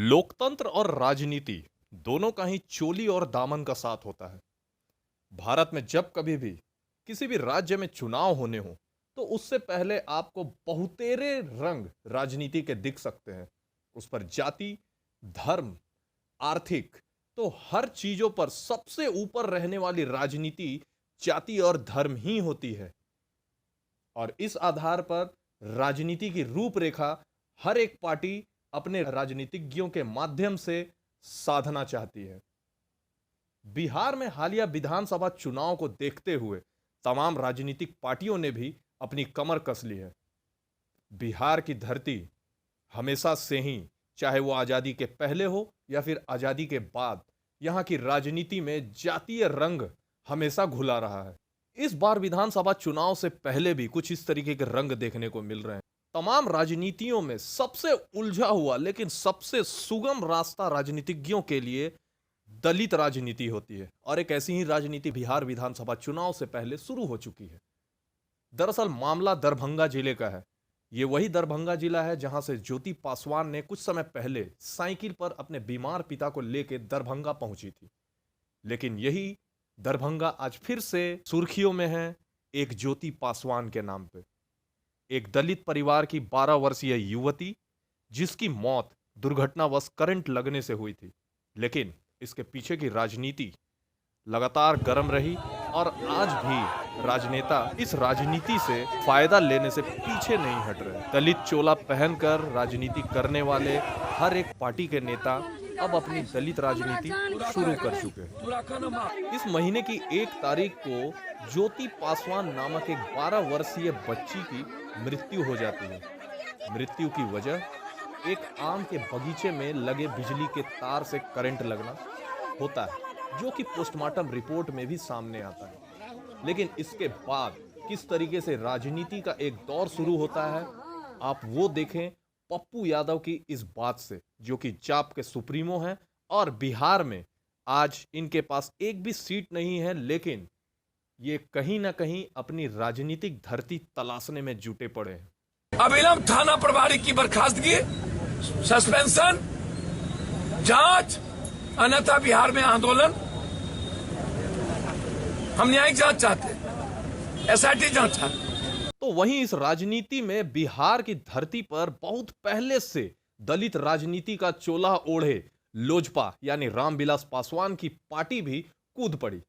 लोकतंत्र और राजनीति दोनों का ही चोली और दामन का साथ होता है। भारत में जब कभी भी किसी भी राज्य में चुनाव होने हो तो उससे पहले आपको बहुतेरे रंग राजनीति के दिख सकते हैं। उस पर जाति, धर्म, आर्थिक, तो हर चीजों पर सबसे ऊपर रहने वाली राजनीति जाति और धर्म ही होती है। और इस आधार पर राजनीति की रूपरेखा हर एक पार्टी अपने राजनीतिज्ञों के माध्यम से साधना चाहती है। बिहार में हालिया विधानसभा चुनाव को देखते हुए तमाम राजनीतिक पार्टियों ने भी अपनी कमर कस ली है। बिहार की धरती हमेशा से ही, चाहे वो आजादी के पहले हो या फिर आजादी के बाद, यहां की राजनीति में जातीय रंग हमेशा घुला रहा है। इस बार विधानसभा चुनाव से पहले भी कुछ इस तरीके के रंग देखने को मिल रहे हैं। तमाम राजनीतियों में सबसे उलझा हुआ लेकिन सबसे सुगम रास्ता राजनीतिज्ञों के लिए दलित राजनीति होती है, और एक ऐसी ही राजनीति बिहार विधानसभा चुनाव से पहले शुरू हो चुकी है। दरअसल मामला दरभंगा जिले का है। यह वही दरभंगा जिला है जहां से ज्योति पासवान ने कुछ समय पहले साइकिल पर अपने बीमार पिता को लेकर दरभंगा पहुंची थी। लेकिन यही दरभंगा आज फिर से सुर्खियों में है एक ज्योति पासवान के नाम पे। एक दलित परिवार की 12 वर्षीय युवती जिसकी मौत दुर्घटनावश करंट लगने से हुई थी। लेकिन इसके पीछे की राजनीति लगातार गर्म रही और आज भी राजनेता इस राजनीति से फायदा लेने से पीछे नहीं हट रहे। दलित चोला पहनकर राजनीति करने वाले हर एक पार्टी के नेता अब अपनी दलित राजनीति शुरू कर चुके हैं। इस महीने की 1 तारीख को ज्योति पासवान नामक एक 12 वर्षीय बच्ची की मृत्यु हो जाती है। मृत्यु की वजह एक आम के बगीचे में लगे बिजली के तार से करंट लगना होता है, जो कि पोस्टमार्टम रिपोर्ट में भी सामने आता है। लेकिन इसके बाद किस तरीके से राजनीति का एक दौर शुरू होता है, आप वो देखें पप्पू यादव की इस बात से, जो कि जाप के सुप्रीमो हैं और बिहार में आज इनके पास एक भी सीट नहीं है, लेकिन ये कहीं ना कहीं अपनी राजनीतिक धरती तलाशने में जुटे पड़े हैं। अविलंब थाना प्रभारी की बर्खास्तगी, सस्पेंशन, जांच, अन्यथा बिहार में आंदोलन। हम न्यायिक जांच चाहते हैं, एसआईटी जांच चाहते हैं। तो वहीं इस राजनीति में बिहार की धरती पर बहुत पहले से दलित राजनीति का चोला ओढ़े लोजपा यानी रामविलास पासवान की पार्टी भी कूद पड़ी।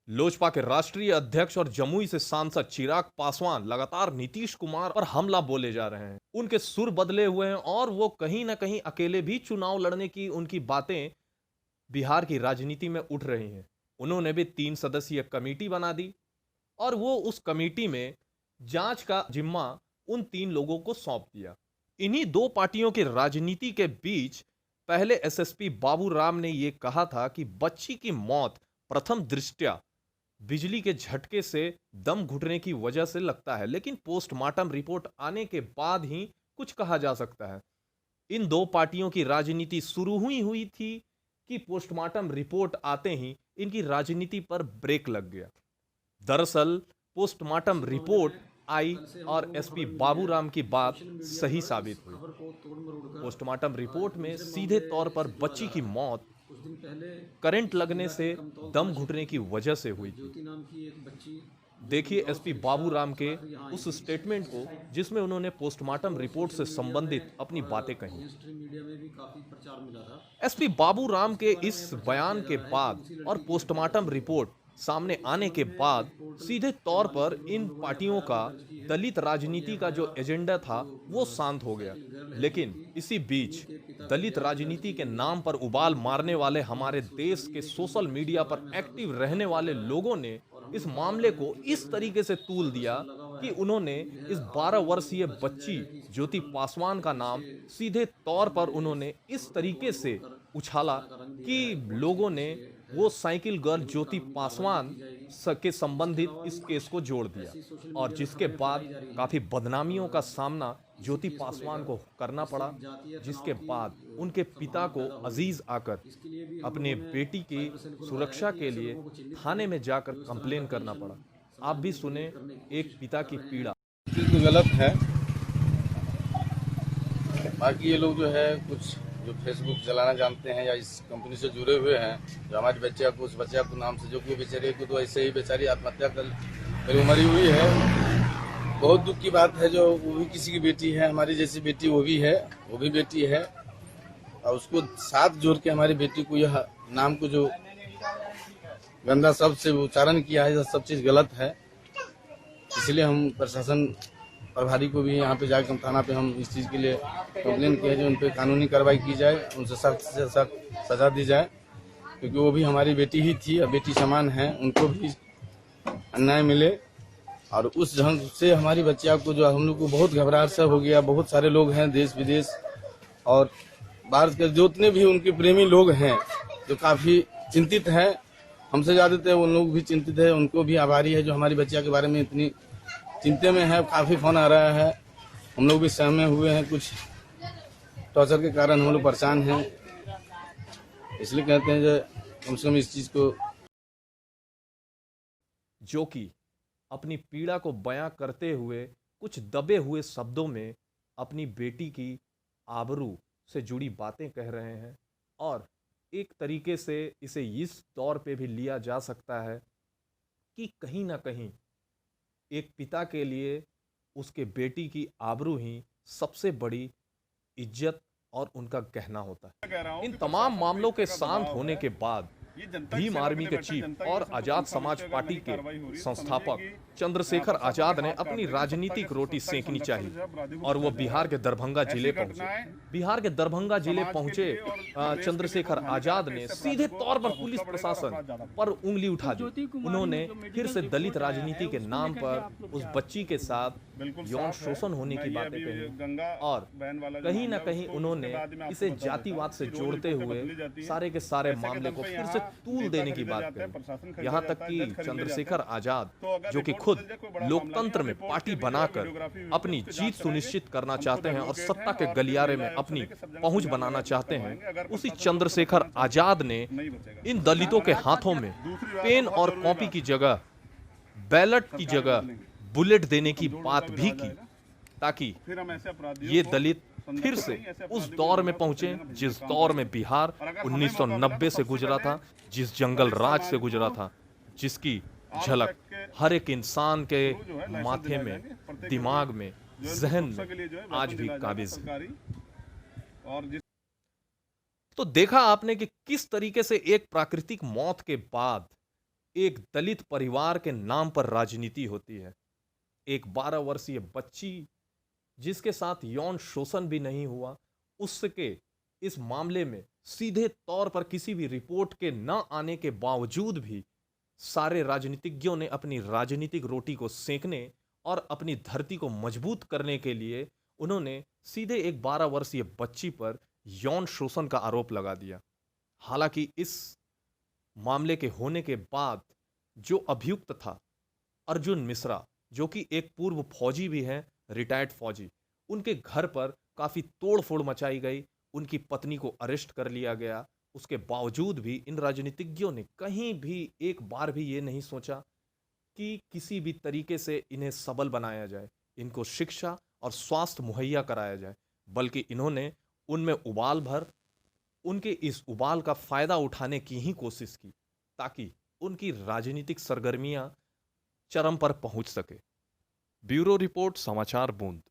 लोजपा के राष्ट्रीय अध्यक्ष और जमुई से सांसद चिराग पासवान लगातार नीतीश कुमार पर हमला बोले जा रहे हैं। उनके सुर बदले हुए हैं और वो कहीं ना कहीं अकेले भी चुनाव लड़ने की उनकी बातें बिहार की राजनीति में उठ रही हैं। उन्होंने भी 3 सदस्यीय कमेटी बना दी और वो उस कमेटी में जांच का जिम्मा उन 3 लोगों को सौंप दिया। इन्हीं 2 पार्टियों की राजनीति के बीच पहले एसएसपी बाबू राम ने यह कहा था कि बच्ची की मौत प्रथम दृष्टया बिजली के झटके से दम घुटने की वजह से लगता है, लेकिन पोस्टमार्टम रिपोर्ट आने के बाद ही कुछ कहा जा सकता है। इन 2 पार्टियों की राजनीति शुरू हुई थी कि पोस्टमार्टम रिपोर्ट आते ही इनकी राजनीति पर ब्रेक लग गया। दरअसल पोस्टमार्टम रिपोर्ट आई और एसपी बाबूराम की बात सही साबित हुई। पोस्टमार्टम रिपोर्ट में सीधे तौर पर बच्ची की मौत करंट लगने से दम घुटने की वजह से हुई थी। देखिए एसपी बाबूराम के उस स्टेटमेंट को, जिसमें उन्होंने पोस्टमार्टम रिपोर्ट से संबंधित अपनी बातें कही। एसपी बाबूराम के इस बयान के बाद और पोस्टमार्टम रिपोर्ट सामने आने के बाद सीधे तौर पर इन पार्टियों का दलित राजनीति का जो एजेंडा था वो शांत हो गया। लेकिन इसी बीच दलित राजनीति के नाम पर उबाल मारने वाले हमारे देश के सोशल मीडिया पर एक्टिव रहने वाले लोगों ने इस मामले को इस तरीके से तूल दिया कि उन्होंने इस 12 वर्षीय बच्ची ज्योति पासवान का नाम सीधे तौर पर उन्होंने इस तरीके से उछाला कि लोगों ने वो साइकिल गर्ल ज्योति पासवान के संबंधित इस केस को जोड़ दिया, और जिसके बाद काफी बदनामियों का सामना ज्योति पासवान को करना पड़ा, जिसके बाद उनके पिता को अजीज आकर अपने बेटी की सुरक्षा के लिए थाने में जाकर कंप्लेन करना पड़ा। आप भी सुने एक पिता की पीड़ा। गलत है। बाकी ये लोग जो है कुछ जो फेसबुक चलाना जानते हैं या इस कंपनी से जुड़े हुए हैं, जो हमारे बच्चे को उस बच्चे को नाम से जो कोई बेचारे को तो ऐसे ही बेचारी आत्महत्या कर मरी हुई है। बहुत दुख की बात है, जो वो भी किसी की बेटी है, हमारी जैसी बेटी वो भी है, वो भी बेटी है, और उसको साथ जोड़ के हमारी बेटी को यह नाम को जो गंदा शब्द से उच्चारण किया है, यह सब चीज गलत है। इसलिए हम प्रशासन प्रभारी को भी यहाँ पे जाकर थाना पे हम इस चीज के लिए कंप्लेन किए जो उन पे कानूनी कार्रवाई की जाए, उनसे सख्त से सख्त सजा दी जाए, क्योंकि वो भी हमारी बेटी ही थी और बेटी समान है, उनको भी अन्याय मिले। और उस ढंग से हमारी बच्चिया को जो हम लोग को बहुत घबराहट सा हो गया। बहुत सारे लोग हैं देश विदेश और बाहर के जितने भी उनके प्रेमी लोग हैं जो काफी चिंतित हैं, हमसे ज्यादातर उन लोग भी चिंतित है, उनको भी आभारी है जो हमारी बच्चिया के बारे में इतनी चिंता में है। काफी फोन आ रहा है, हम लोग भी सहमे हुए हैं, कुछ टॉर्चर के कारण हम लोग परेशान हैं। इसलिए कहते हैं जो कम से कम इस चीज को जो कि अपनी पीड़ा को बयां करते हुए कुछ दबे हुए शब्दों में अपनी बेटी की आबरू से जुड़ी बातें कह रहे हैं। और एक तरीके से इसे इस तौर पे भी लिया जा सकता है कि कहीं ना कहीं एक पिता के लिए उसके बेटी की आबरू ही सबसे बड़ी इज्जत और उनका गहना होता है। इन तमाम मामलों के शांत होने के बाद भीम आर्मी के चीफ और आजाद समाज पार्टी के संस्थापक चंद्रशेखर आजाद ने अपनी राजनीतिक रोटी सेंकनी चाहिए और वो बिहार के दरभंगा जिले पहुंचे। बिहार के दरभंगा जिले पहुंचे चंद्रशेखर आजाद ने सीधे तौर पर पुलिस प्रशासन पर उंगली उठा दी। उन्होंने फिर से दलित राजनीति के नाम पर उस बच्ची के साथ यौन शोषण होने की बातें कही और कहीं ना कहीं उन्होंने इसे जातिवाद से जोड़ते हुए सारे के सारे मामले को फिर से तूल देने की बात कही। यहाँ तक कि चंद्रशेखर आजाद जो कि खुद लोकतंत्र में पार्टी बनाकर अपनी जीत सुनिश्चित करना चाहते हैं और सत्ता के गलियारे में अपनी पहुंच बनाना चाहते हैं, उसी चंद्रशेखर आजाद ने इन दलितों के हाथों में पेन और कॉपी की जगह बैलेट की जगह बुलेट देने की बात भी की, ताकि ये दलित फिर से उस दौर में पहुंचे जिस दौर में बिहार 1990 से गुजरा था, जिस जंगल राज से गुजरा था, जिसकी झलक हर एक इंसान के माथे में, दिमाग में, जहन में आज भी काबिज है। तो देखा आपने कि किस तरीके से एक प्राकृतिक मौत के बाद एक दलित परिवार के नाम पर राजनीति होती है। एक 12 वर्षीय बच्ची जिसके साथ यौन शोषण भी नहीं हुआ, उसके इस मामले में सीधे तौर पर किसी भी रिपोर्ट के न आने के बावजूद भी सारे राजनीतिज्ञों ने अपनी राजनीतिक रोटी को सेंकने और अपनी धरती को मजबूत करने के लिए उन्होंने सीधे एक 12 वर्षीय बच्ची पर यौन शोषण का आरोप लगा दिया। हालांकि इस मामले के होने के बाद जो अभियुक्त था अर्जुन मिश्रा, जो कि एक पूर्व फौजी भी हैं, रिटायर्ड फौजी, उनके घर पर काफी तोड़फोड़ मचाई गई, उनकी पत्नी को अरेस्ट कर लिया गया। उसके बावजूद भी इन राजनीतिज्ञों ने कहीं भी एक बार भी ये नहीं सोचा कि किसी भी तरीके से इन्हें सबल बनाया जाए, इनको शिक्षा और स्वास्थ्य मुहैया कराया जाए, बल्कि इन्होंने उनमें उबाल भर उनके इस उबाल का फायदा उठाने की ही कोशिश की ताकि उनकी राजनीतिक सरगर्मियां चरम पर पहुंच सके। ब्यूरो रिपोर्ट, समाचार बूंद।